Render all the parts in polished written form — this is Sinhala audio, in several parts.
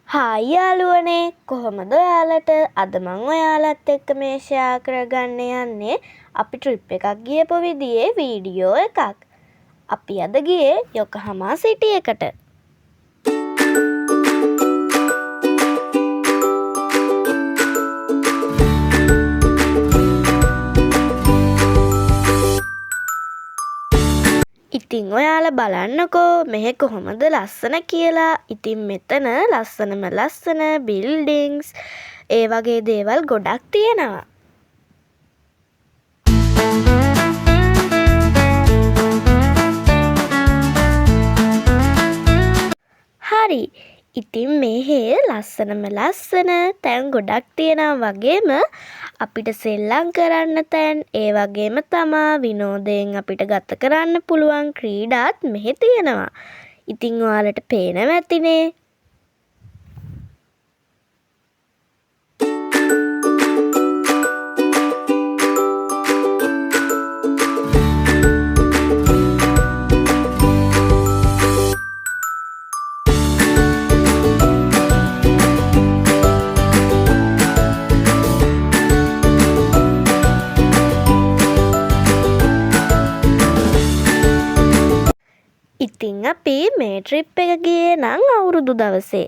හායි යාළුවනේ කොහොමද ඔයාලට අද මං ඔයාලත් එක්ක මේ ෂෙයා කරගන්න යන්නේ අපි ට්‍රිප් එකක් ගියපු විදිහේ වීඩියෝ එකක්. අපි අද ගියේ යොකහමා සිටි එකට. ඉතින් ඔයාලා බලන්නකෝ මෙහෙ කොහොමද ලස්සන කියලා. ඉතින් මෙතන ලස්සන බිල්ඩින්ග්ස් ඒ වගේ දේවල් ගොඩක් තියෙනවා. හරි. ඉතින් මෙහෙ ලස්සන තැන් ගොඩක් තියෙනවා වගේම අපිට සෙල්ලම් කරන්න තැන් ඒ වගේම තමා විනෝදයෙන් අපිට ගත කරන්න පුළුවන් ක්‍රීඩාත් මෙහෙ තියෙනවා. ඉතින් ඔයාලට පේනවා ඇතිනේ. ඉතින් අපි මේ ට්‍රිප් එක ගියේ නම් අවුරුදු දවසේ.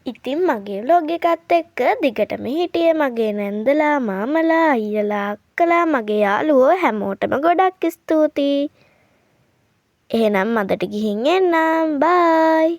ඉතින් මගේ vlog එකත් එක්ක දිගටම හිටියේ මගේ නැන්දලා මාමලා අයියලා අක්කලා මගේ යාළුවෝ හැමෝටම ගොඩක් ස්තුතියි. එහෙනම් අදට ගිහින් එන්නම්. බයි.